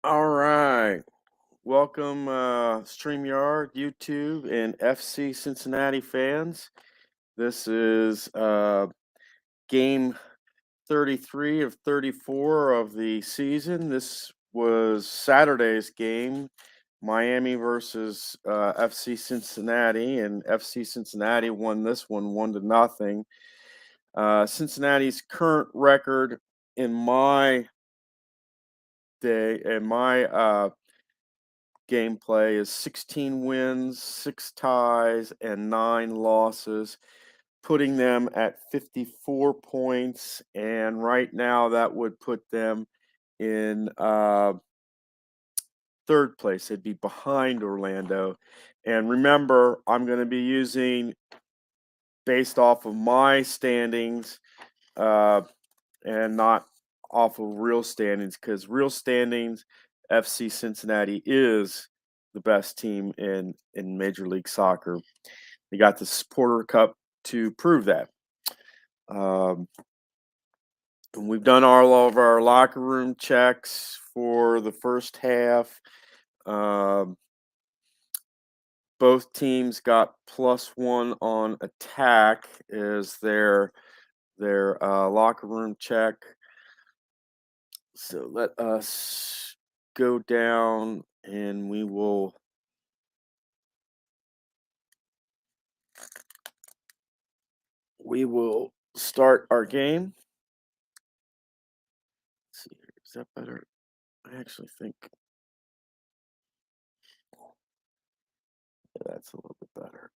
All right. Welcome, StreamYard, YouTube, and FC Cincinnati fans. This is game 33 of 34 of the season. This was Saturday's game, Miami versus FC Cincinnati, and FC Cincinnati won this one 1-0. Cincinnati's current record in my gameplay is 16 wins, 6 ties, and 9 losses, putting them at 54 points. And right now, that would put them in third place. They'd be behind Orlando. And remember, I'm going to be using based off of my standings and not off of real standings, because real standings, FC Cincinnati is the best team in Major League Soccer. They got the Supporter Cup to prove that. And we've done all of our locker room checks for the first half. Both teams got +1 on attack as their locker room check. So let us go down and we will start our game. Let's see here. Is that better? I actually think that's a little bit better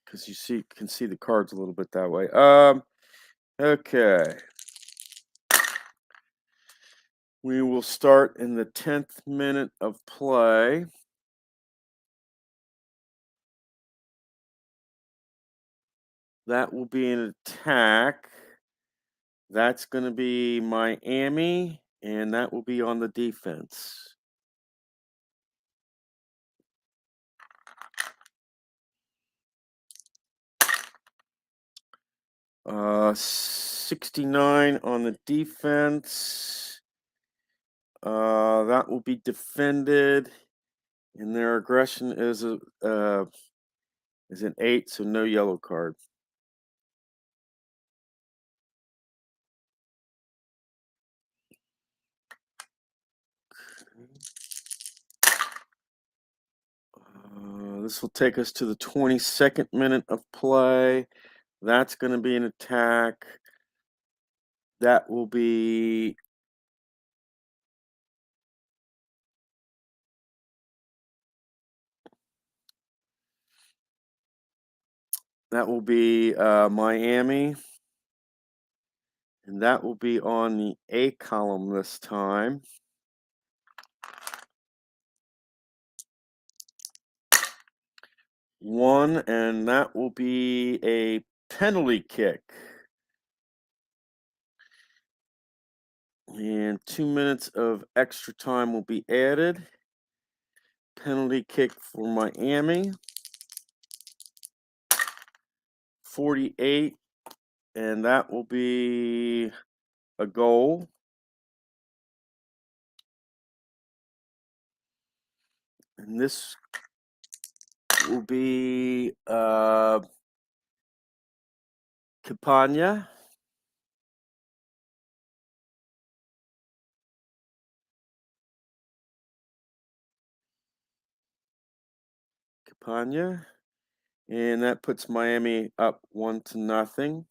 because you can see the cards a little bit that way. Okay. We will start in the 10th minute of play. That will be an attack. That's going to be Miami, and that will be on the defense. Uh, 69 on the defense. That will be defended, and their aggression is an 8, so no yellow card. This will take us to the 22nd minute of play. That's going to be an attack. That will be Miami, and that will be on the A column this time. One, and that will be a penalty kick. And 2 minutes of extra time will be added. Penalty kick for Miami. 48, and that will be a goal. And this will be Campagna. And that puts Miami up 1-0.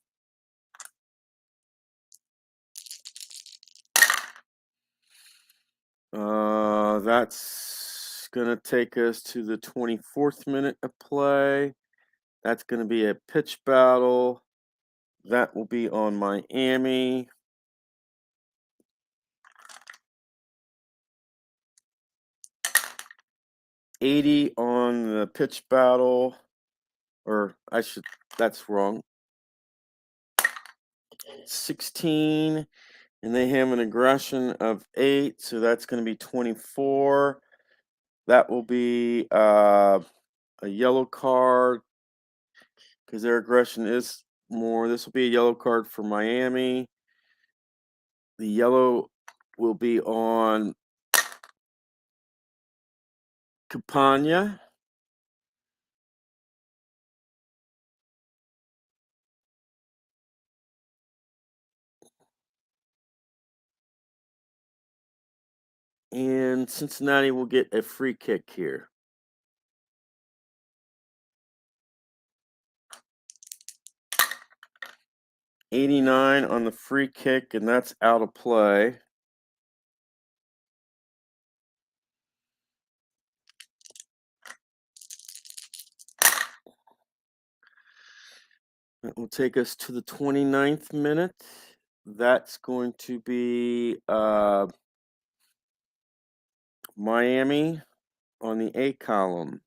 That's gonna take us to the 24th minute of play. That's gonna be a pitch battle. That will be on Miami. $80 on the pitch battle, that's wrong. 16, and they have an aggression of 8, so that's going to be 24. That will be a yellow card because their aggression is more. This will be a yellow card for Miami. The yellow will be on Campagna. And Cincinnati will get a free kick here. '89 on the free kick, and that's out of play. That will take us to the 29th minute. That's going to be Miami on the A column.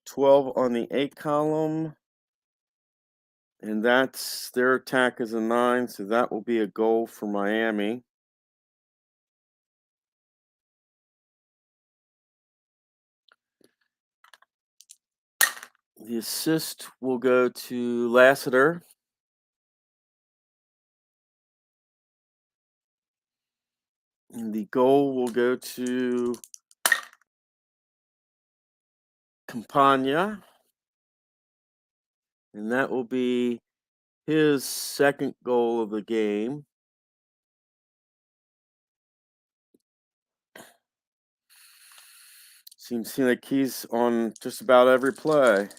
12 on the A column. And that's their attack is a 9, so that will be a goal for Miami. The assist will go to Lassiter. And the goal will go to Campagna. And that will be his second goal of the game. Seems like he's on just about every play.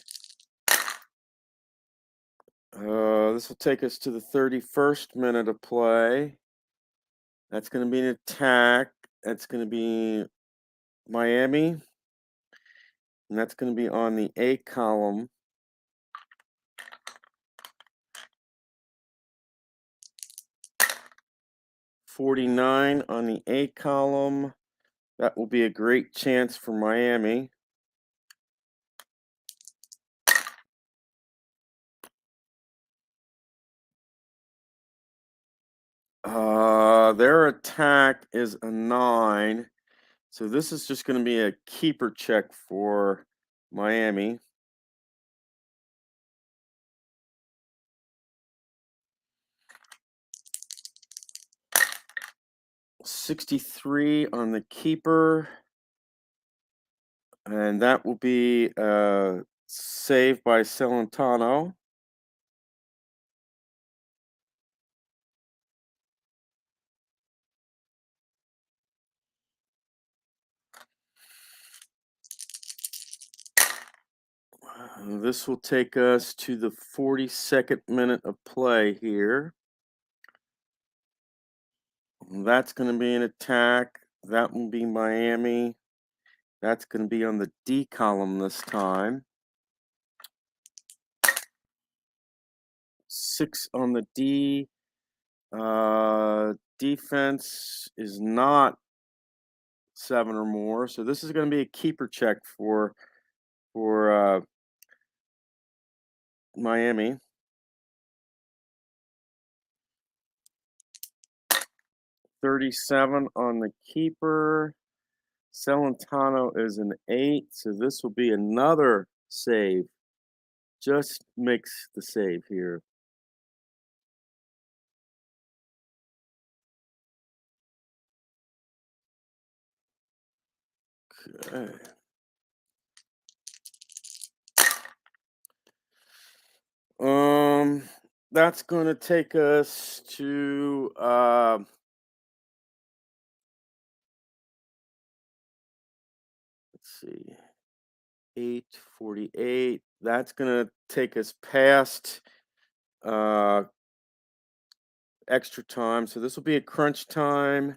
This will take us to the 31st minute of play. That's going to be an attack. That's going to be Miami. And that's going to be on the A column. '49 on the A column. That will be a great chance for Miami. Their attack is a 9. So this is just going to be a keeper check for Miami. '63 on the keeper. And that will be saved by Celentano. This will take us to the 42nd minute of play here. That's going to be an attack. That will be Miami. That's going to be on the D column this time. 6 on the D. Defense is not 7 or more, so this is going to be a keeper check for Miami. 37 on the keeper. Celentano is an 8, so this will be another save. Just makes the save here. Okay. That's going to take us to let's see, 8:48. That's going to take us past extra time. So this will be a crunch time,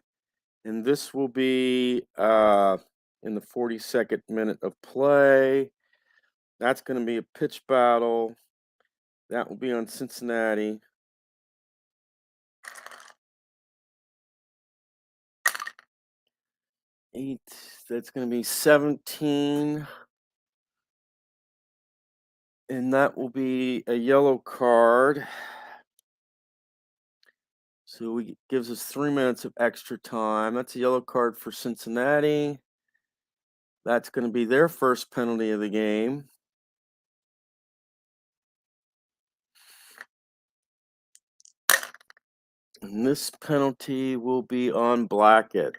and this will be in the 42nd minute of play. That's going to be a pitch battle. That will be on Cincinnati. 8. That's going to be 17. And that will be a yellow card. So it gives us 3 minutes of extra time. That's a yellow card for Cincinnati. That's going to be their first penalty of the game. And this penalty will be on Blackett.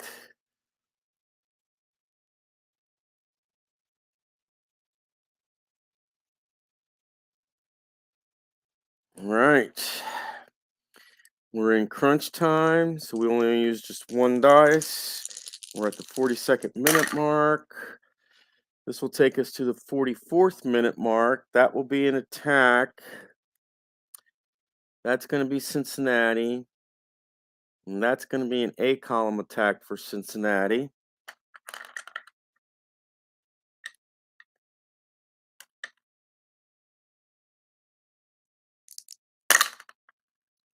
All right. We're in crunch time, so we only use just one dice. We're at the 42nd minute mark. This will take us to the 44th minute mark. That will be an attack. That's going to be Cincinnati. And that's going to be an A column attack for Cincinnati.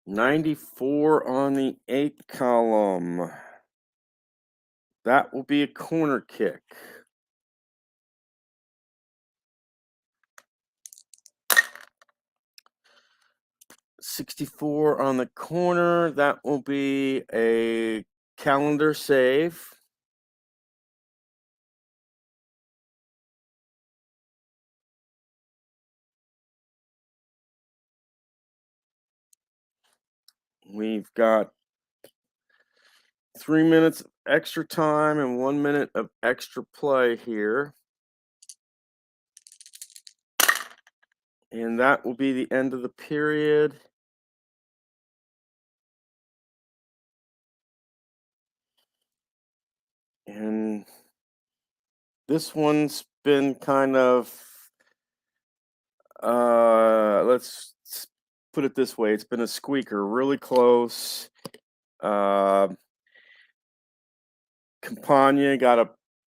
$94 on the A column. That will be a corner kick. $64 on the corner. That will be a calendar save. We've got 3 minutes of extra time and 1 minute of extra play here. And that will be the end of the period. And this one's been kind of, let's put it this way, it's been a squeaker, really close. Campagna got a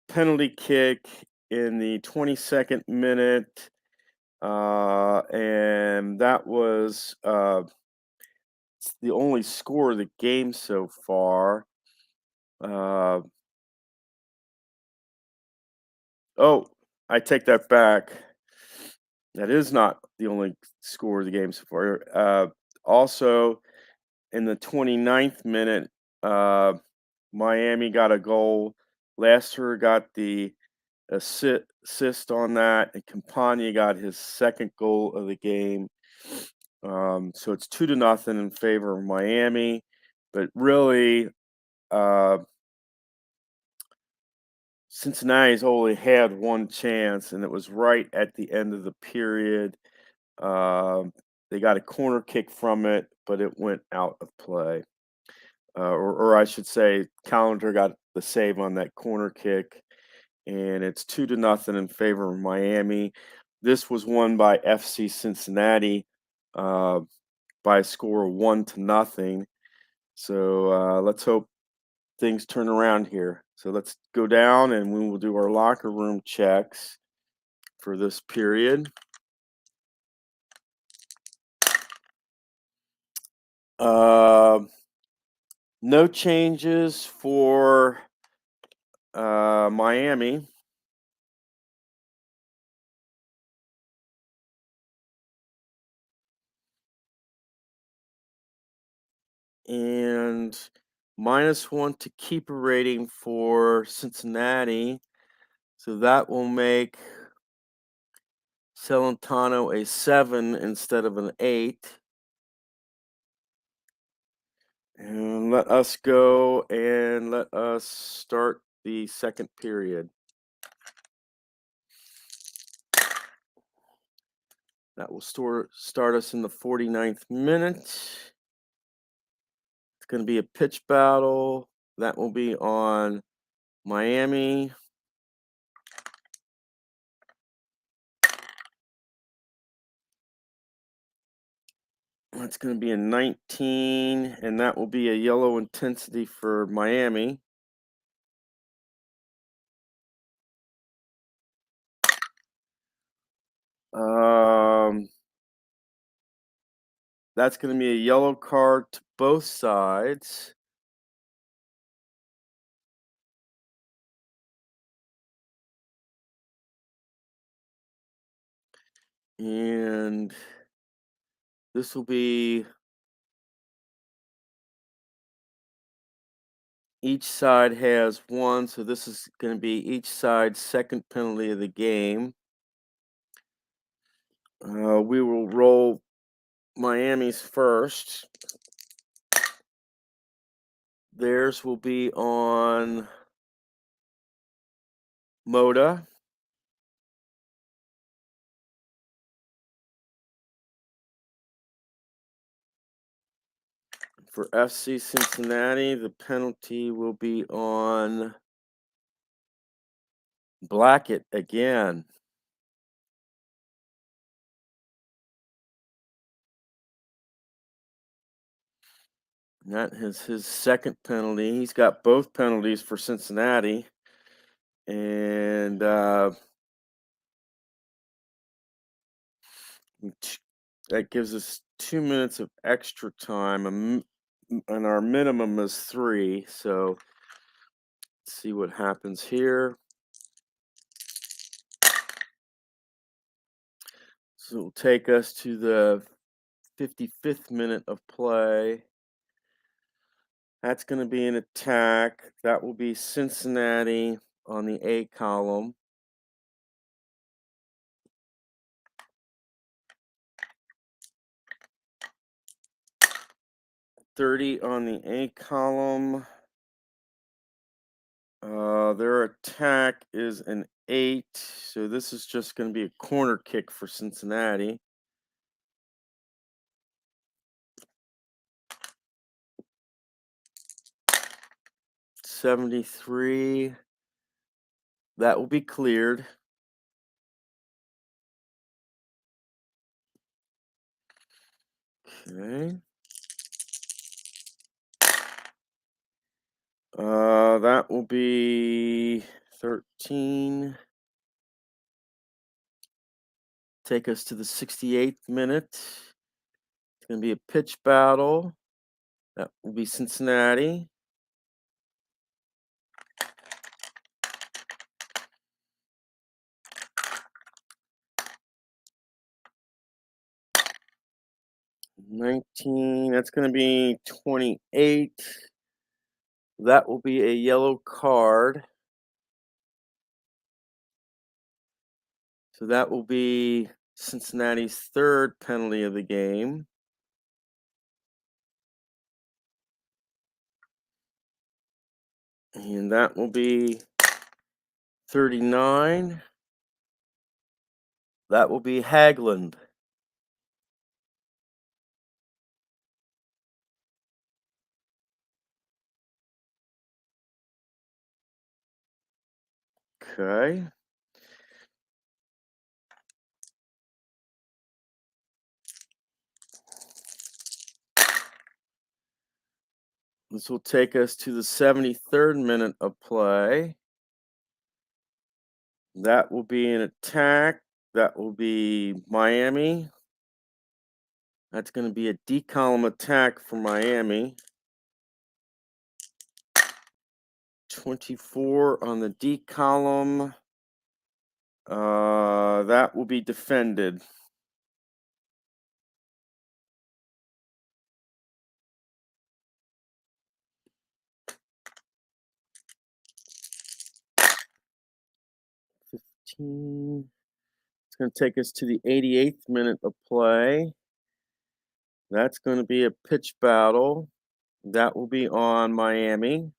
penalty kick in the 22nd minute, and that was the only score of the game so far. Oh, I take that back. That is not the only score of the game so far. Also, in the 29th minute, Miami got a goal. Laster got the assist on that, and Campagna got his second goal of the game. So it's 2-0 in favor of Miami. But really, Cincinnati's only had one chance, and it was right at the end of the period. They got a corner kick from it, but it went out of play. Or I should say, Callender got the save on that corner kick, and it's 2-0 in favor of Miami. This was won by FC Cincinnati by a score of 1-0. So let's hope things turn around here. So let's go down and we will do our locker room checks for this period. No changes for Miami. And -1 to keeper rating for Cincinnati. So that will make Celentano a 7 instead of an 8. And let us go and let us start the second period. That will start us in the 49th minute. It's going to be a pitch battle. That will be on Miami. That's going to be a 19, and that will be a yellow intensity for Miami. That's going to be a yellow card to both sides. And this will be each side has one, so this is going to be each side's second penalty of the game. We will roll Miami's first. Theirs will be on Moda. For FC Cincinnati, the penalty will be on Blackett again. And that is his second penalty. He's got both penalties for Cincinnati. And that gives us 2 minutes of extra time. And our minimum is 3. So let's see what happens here. So it'll take us to the 55th minute of play. That's going to be an attack. That will be Cincinnati on the A column. .30 on the A column. Their attack is an 8, so this is just going to be a corner kick for Cincinnati. .73. That will be cleared. Okay. That will be 13. Take us to the 68th minute. It's going to be a pitch battle. That will be Cincinnati. .19. That's going to be 28. That will be a yellow card. So that will be Cincinnati's third penalty of the game. And that will be 39. That will be Hagland. Okay. This will take us to the 73rd minute of play. That will be an attack. That will be Miami. That's going to be a D column attack for Miami. 24 on the D column. That will be defended. It's going to take us to the 88th minute of play. That's going to be a pitch battle. That will be on Miami.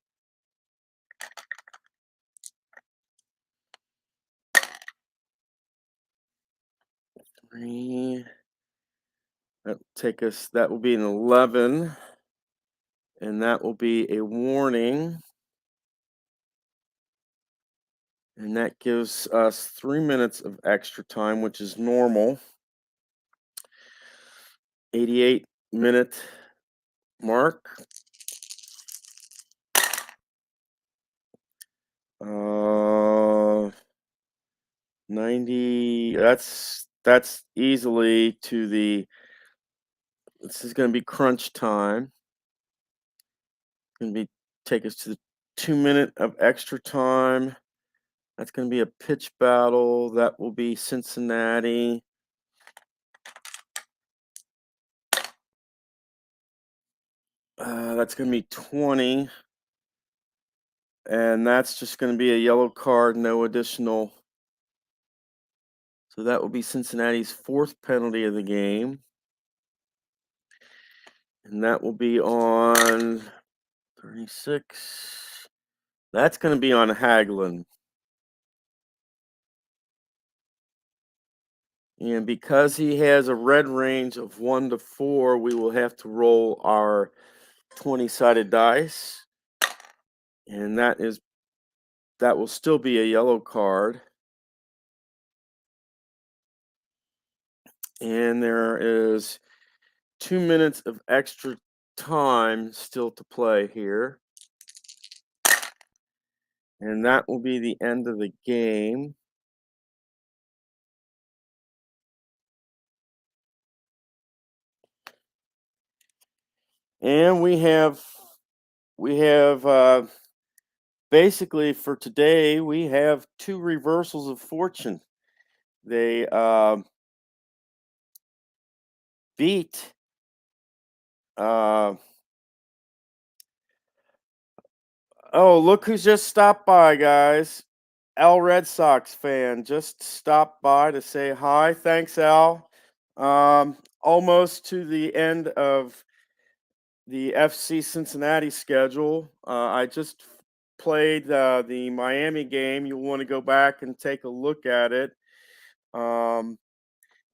That will be an 11. And that will be a warning. And that gives us 3 minutes of extra time, which is normal. 88-minute mark. 90. That's easily to the. This is going to be crunch time. It's going to be take us to the 2 minute of extra time. That's going to be a pitch battle. That will be Cincinnati. That's going to be 20. And that's just going to be a yellow card, no additional. So that will be Cincinnati's fourth penalty of the game. And that will be on 36. That's going to be on Hagelin. And because he has a red range of 1 to 4, we will have to roll our 20-sided dice. And that will still be a yellow card. And there is 2 minutes of extra time still to play here. And that will be the end of the game. And we have basically for today, we have 2 reversals of fortune. They beat oh, look who's just stopped by, guys. Al Red Sox fan just stopped by to say hi. Thanks, Al. Almost to the end of the FC Cincinnati schedule. I just played the Miami game. You'll want to go back and take a look at it. And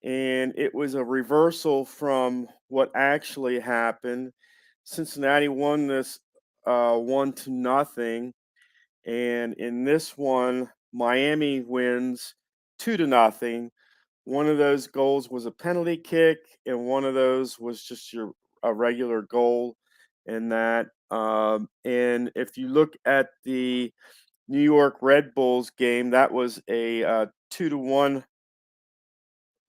it was a reversal from what actually happened. Cincinnati won this 1-0, and in this one, Miami wins 2-0. One of those goals was a penalty kick, and one of those was just a regular goal. In that, and if you look at the New York Red Bulls game, that was a 2-1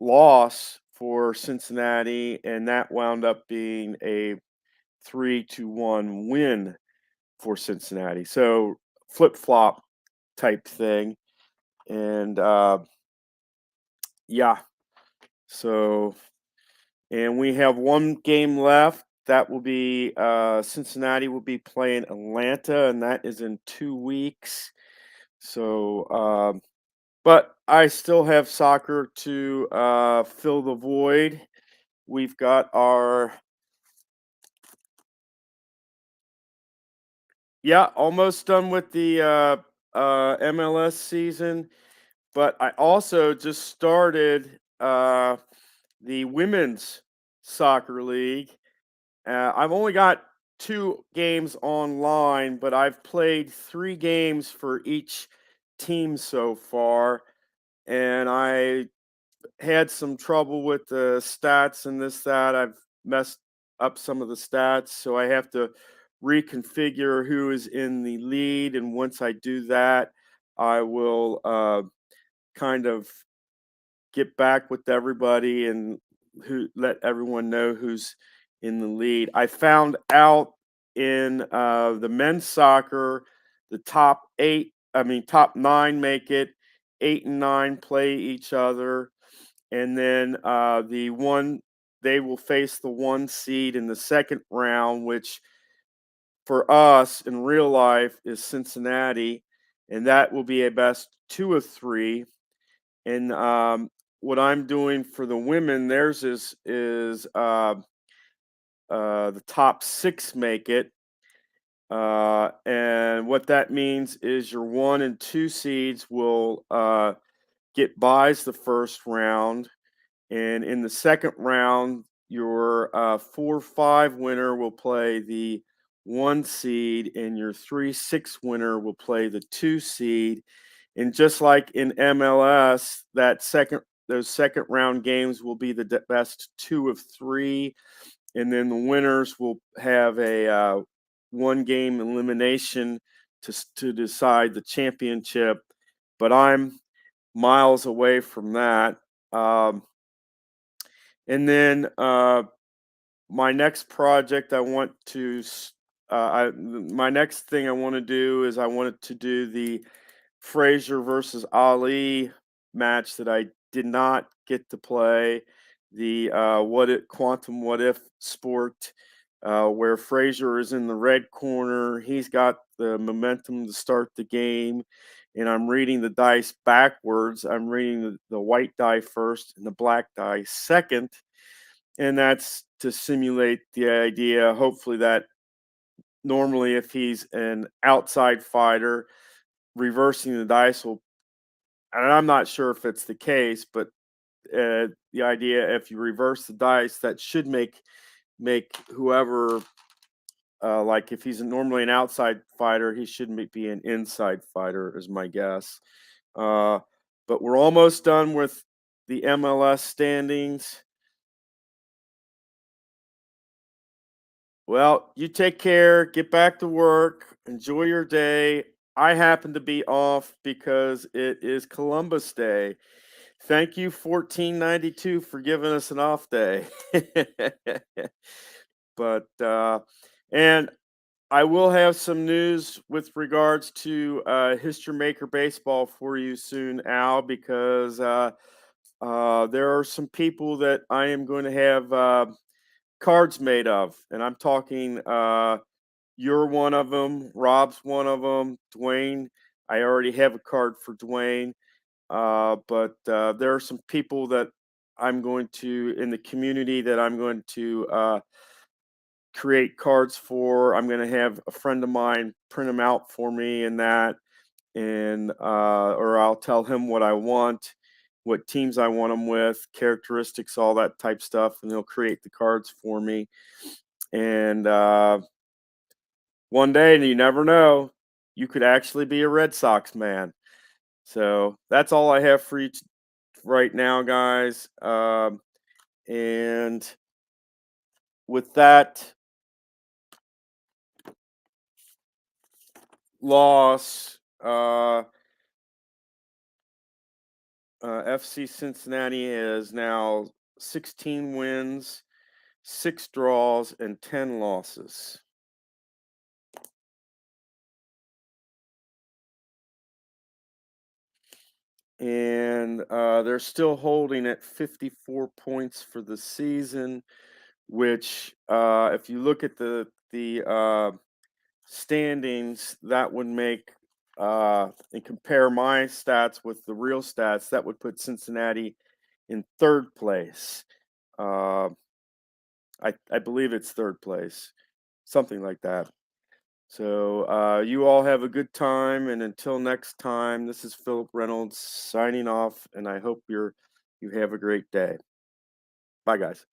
loss for Cincinnati, and that wound up being a 3-1 win for Cincinnati. So flip flop type thing, and yeah. So, and we have one game left. That will be Cincinnati will be playing Atlanta, and that is in 2 weeks. So, but I still have soccer to fill the void. We've got our almost done with the MLS season, but I also just started the women's soccer league. I've only got 2 games online, but I've played 3 games for each team so far, and I had some trouble with the stats and this that. I've messed up some of the stats, so I have to reconfigure who is in the lead. And once I do that, I will kind of get back with everybody and let everyone know who's in the lead. I found out in the men's soccer, the top 9 make it. 8 and 9 play each other, and then they will face the 1 seed in the second round, which for us in real life is Cincinnati, and that will be a best 2 of 3. And what I'm doing for the women, theirs is the top 6 make it, and what that means is your 1 and 2 seeds will get buys the first round, and in the second round, your 4-5 winner will play the 1 seed, and your 3-6 winner will play the 2 seed. And just like in MLS, those second round games will be the best 2 of 3, and then the winners will have a 1-game elimination to decide the championship. But I'm miles away from that. And then my next project, my next thing I want to do is I wanted to do the Frazier versus Ali match that I did not get to play. The quantum what if sport, where Frazier is in the red corner. He's got the momentum to start the game, and I'm reading the dice backwards. I'm reading the white die first and the black die second, and that's to simulate the idea, hopefully, that normally if he's an outside fighter, reversing the dice will, and I'm not sure if it's the case, but the idea if you reverse the dice, that should make whoever like if he's normally an outside fighter, he shouldn't be an inside fighter, is my guess. Uh, but we're almost done with the MLS standings. Well, you take care, get back to work, enjoy your day. I happen to be off because it is Columbus Day. Thank you, 1492, for giving us an off day. But and I will have some news with regards to History Maker Baseball for you soon, Al, because there are some people that I am going to have cards made of, and I'm talking you're one of them, Rob's one of them, Dwayne. I already have a card for Dwayne, but there are some people that I'm going to in the community that I'm going to create cards for. I'm going to have a friend of mine print them out for me and that, and or I'll tell him what I want, what teams I want them with, characteristics, all that type stuff, and they'll create the cards for me. And one day, and you never know, you could actually be a Red Sox man. So that's all I have for you right now, guys. And with that loss, FC Cincinnati is now 16 wins, 6 draws, and 10 losses. And they're still holding at 54 points for the season, which, if you look at the standings, that would make and compare my stats with the real stats, that would put Cincinnati in third place. Uh, I believe it's third place, something like that. So you all have a good time, and until next time, this is Philip Reynolds signing off, and I hope you have a great day. Bye, guys.